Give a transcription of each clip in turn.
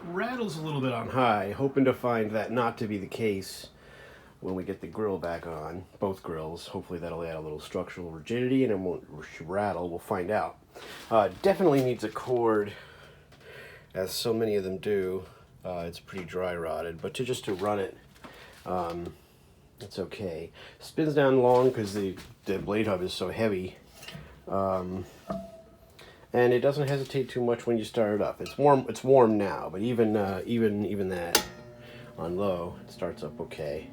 rattles a little bit on high, hoping to find that not to be the case when we get the grill back on, both grills. Hopefully that'll add a little structural rigidity and it won't rattle. We'll find out. Definitely needs a cord, as so many of them do. It's pretty dry rotted, but just to run it, it's okay. Spins down long because the blade hub is so heavy. And it doesn't hesitate too much when you start it up. It's warm. It's warm now, but even that on low, it starts up okay.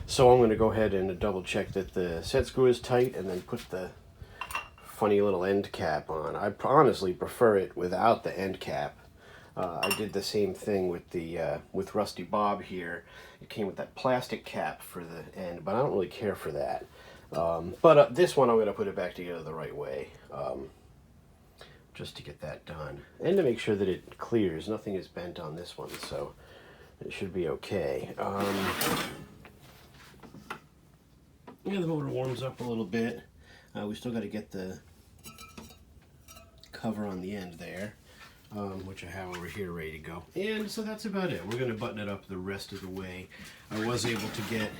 So I'm going to go ahead and double check that the set screw is tight, and then put the funny little end cap on. I honestly prefer it without the end cap. I did the same thing with the with Rusty Bob here. It came with that plastic cap for the end, but I don't really care for that. But this one I'm going to put it back together the right way, just to get that done. And to make sure that it clears. Nothing is bent on this one, so it should be okay. Yeah, the motor warms up a little bit. We still got to get the cover on the end there, which I have over here ready to go. And so that's about it. We're going to button it up the rest of the way. I was able to get...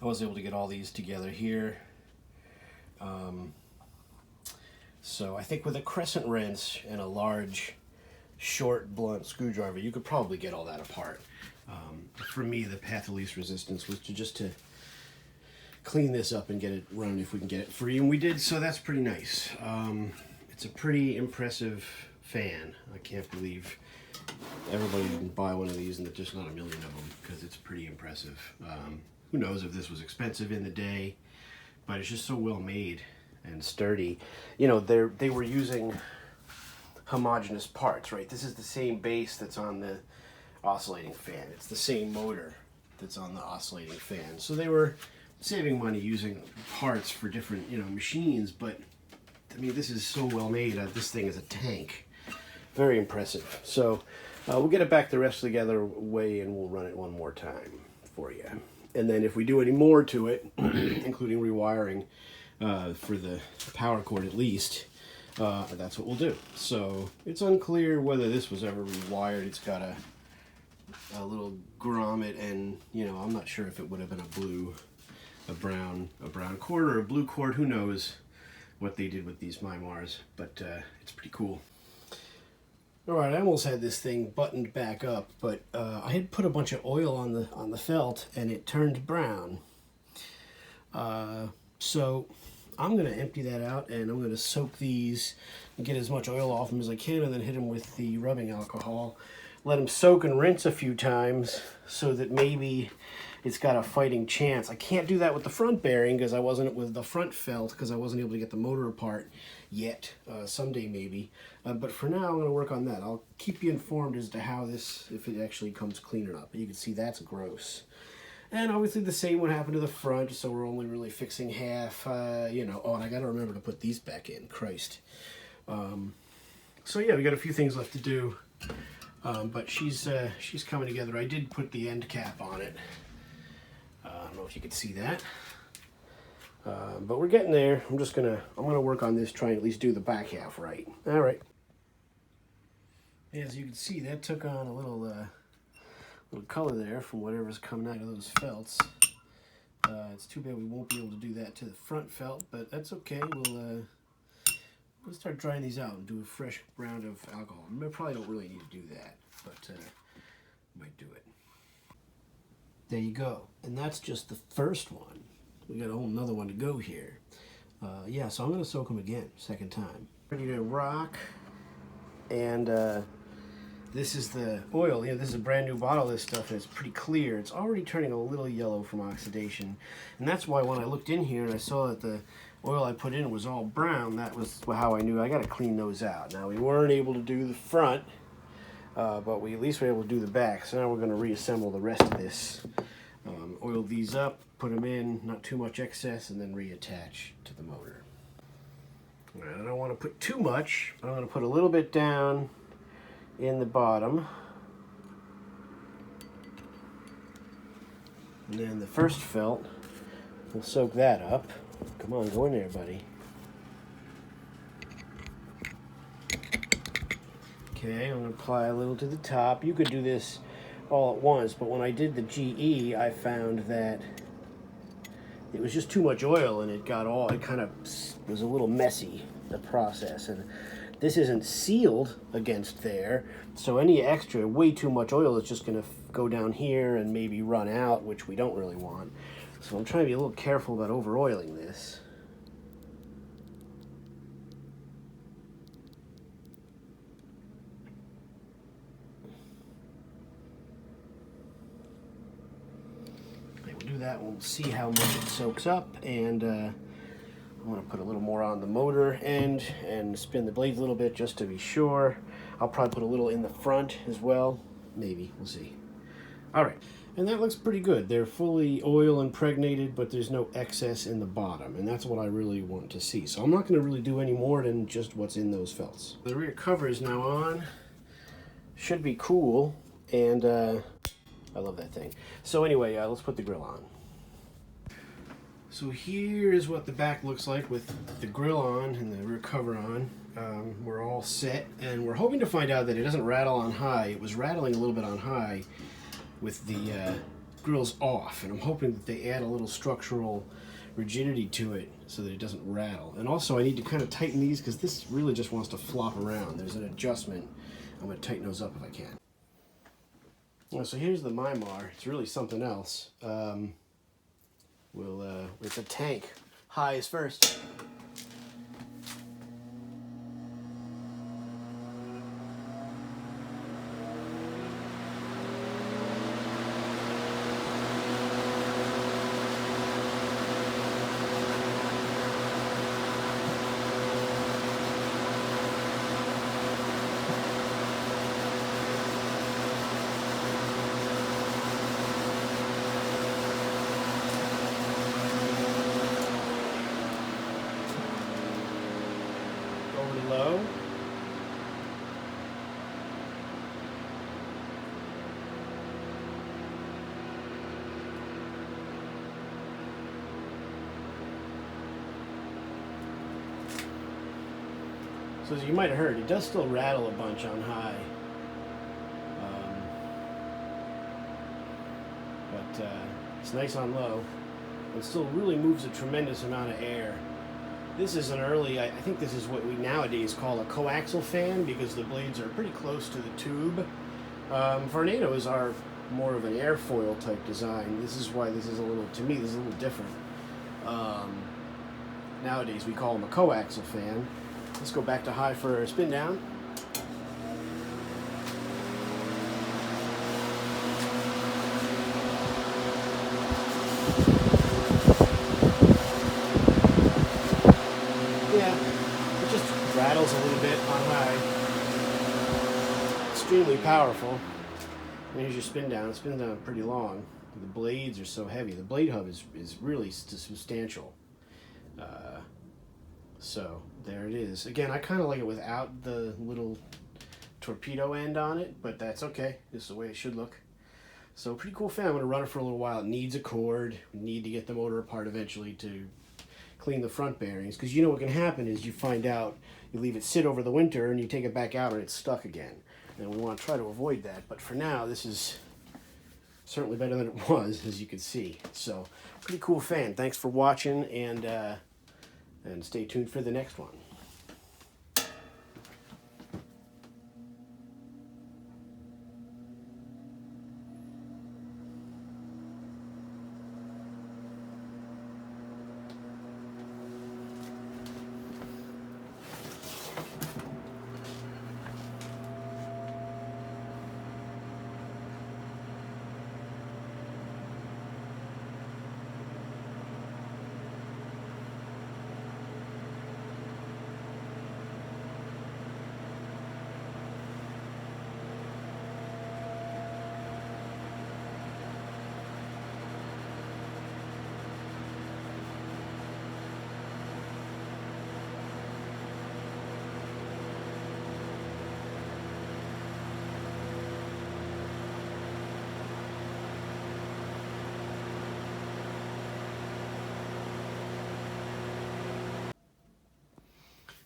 I was able to get all these together here. So I think with a crescent wrench and a large, short, blunt screwdriver, you could probably get all that apart. For me, the path of least resistance was to clean this up and get it running if we can get it free, and we did, so that's pretty nice. It's a pretty impressive fan. I can't believe everybody didn't buy one of these and there's just not a million of them, because it's pretty impressive. Who knows if this was expensive in the day, but it's just so well made and sturdy. You know, they were using homogeneous parts, right? This is the same base that's on the oscillating fan. It's the same motor that's on the oscillating fan. So they were saving money using parts for different, machines, but I mean, this is so well made. This thing is a tank. Very impressive. So we'll get it back the rest together way, and we'll run it one more time for you. And then if we do any more to it, including rewiring for the power cord at least, that's what we'll do. So it's unclear whether this was ever rewired. It's got a little grommet, and I'm not sure if it would have been a brown cord or a blue cord. Who knows what they did with these Mimars, but it's pretty cool. Alright, I almost had this thing buttoned back up, but I had put a bunch of oil on the felt and it turned brown. So I'm going to empty that out, and I'm going to soak these and get as much oil off them as I can, and then hit them with the rubbing alcohol. Let them soak and rinse a few times so that maybe it's got a fighting chance. I can't do that with the front bearing because I wasn't with the front felt because I wasn't able to get the motor apart yet. Someday maybe. But for now, I'm going to work on that. I'll keep you informed as to how this, if it actually comes clean or not. But you can see that's gross. And obviously the same would happen to the front, so we're only really fixing half. Oh, and I got to remember to put these back in. Christ. So yeah, we got a few things left to do. But she's coming together. I did put the end cap on it. I don't know if you could see that. But we're getting there. I'm gonna work on this, try and at least do the back half right. All right. As you can see, that took on a little color there from whatever's coming out of those felts. It's too bad we won't be able to do that to the front felt, but that's okay. We'll start drying these out and do a fresh round of alcohol. I probably don't really need to do that, but might do it. There you go. And that's just the first one. We got a whole nother one to go here. Yeah, so I'm going to soak them again, second time. Ready to rock. And this is the oil. This is a brand new bottle of this stuff, and it's pretty clear. It's already turning a little yellow from oxidation. And that's why when I looked in here and I saw that the oil I put in was all brown, that was how I knew I got to clean those out. Now, we weren't able to do the front, but we at least were able to do the back. So now we're going to reassemble the rest of this. Oil these up, put them in, not too much excess, and then reattach to the motor. All right, I don't want to put too much. I'm going to put a little bit down in the bottom. And then the first felt, we'll soak that up. Come on, go in there, buddy. Okay, I'm going to apply a little to the top. You could do this all at once, but when I did the GE, I found that it was just too much oil and it kind of was a little messy, the process. And this isn't sealed against there, so any extra, way too much oil is just going to go down here and maybe run out, which we don't really want. So I'm trying to be a little careful about over-oiling this. We'll do that, we'll see how much it soaks up, and I'm going to put a little more on the motor end and spin the blades a little bit just to be sure. I'll probably put a little in the front as well. Maybe. We'll see. All right. And that looks pretty good. They're fully oil impregnated, but there's no excess in the bottom. And that's what I really want to see. So I'm not going to really do any more than just what's in those felts. The rear cover is now on. Should be cool. And I love that thing. So anyway, let's put the grill on. So here is what the back looks like with the grill on and the rear cover on. We're all set, and we're hoping to find out that it doesn't rattle on high. It was rattling a little bit on high with the grills off, and I'm hoping that they add a little structural rigidity to it so that it doesn't rattle. And also I need to kind of tighten these because this really just wants to flop around. There's an adjustment. I'm going to tighten those up if I can. Well, so here's the Mimar. It's really something else. It's a tank. High is first. Over to low. So as you might have heard, it does still rattle a bunch on high. But it's nice on low. It still really moves a tremendous amount of air. This is an early, I think this is what we nowadays call a coaxial fan because the blades are pretty close to the tube. Vornados are more of an airfoil type design. This is why this is a little, to me, this is a little different. Nowadays we call them a coaxial fan. Let's go back to high for a spin down. Yeah, it just rattles a little bit on high. Extremely powerful. And here's your spin down. It spins down pretty long. The blades are so heavy. The blade hub is really substantial. So there it is. Again, I kind of like it without the little torpedo end on it, but that's okay. This is the way it should look. So pretty cool fan. I'm going to run it for a little while. It needs a cord. We need to get the motor apart eventually to clean the front bearings, because you know what can happen is you find out, you leave it sit over the winter and you take it back out and it's stuck again. And we want to try to avoid that. But for now, this is certainly better than it was, as you can see. So pretty cool fan. Thanks for watching, and stay tuned for the next one.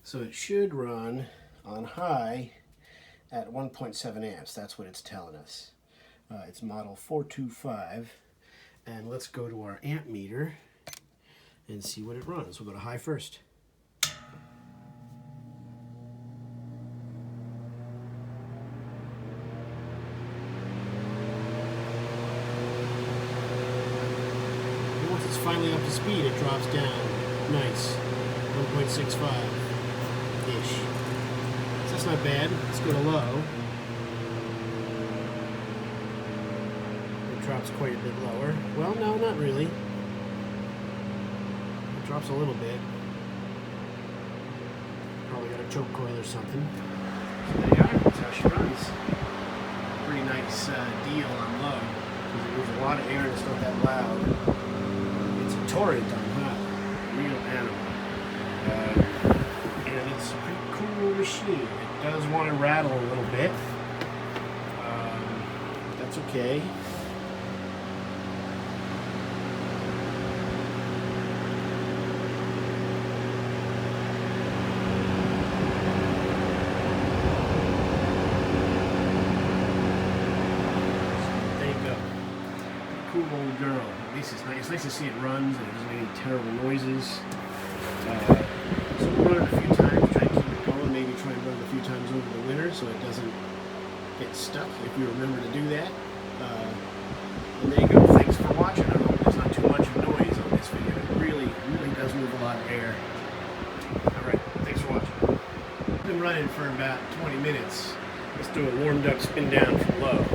So it should run on high at 1.7 amps. That's what it's telling us. It's model 425. And let's go to our amp meter and see what it runs. We'll go to high first. And once it's finally up to speed, it drops down. Nice. 1.65-ish. So that's not bad. Let's go to low. It drops quite a bit lower. Well, no, not really. It drops a little bit. Probably got a choke coil or something. So there you are. That's how she runs. Pretty nice deal on low. Because it moves a lot of air and it's not that loud. It's a torrent on high. Real animal. And it's a pretty cool machine. It does want to rattle a little bit. That's okay. Cool old girl. At least it's nice. It's nice to see it runs and it doesn't make any terrible noises. So we'll run it a few times, try to keep it going. Maybe try and run it a few times over the winter so it doesn't get stuck if you remember to do that. And there you go. Thanks for watching. I hope there's not too much noise on this video. It really does move a lot of air. Alright, thanks for watching. I've been running for about 20 minutes. Let's do a warmed up spin down from low.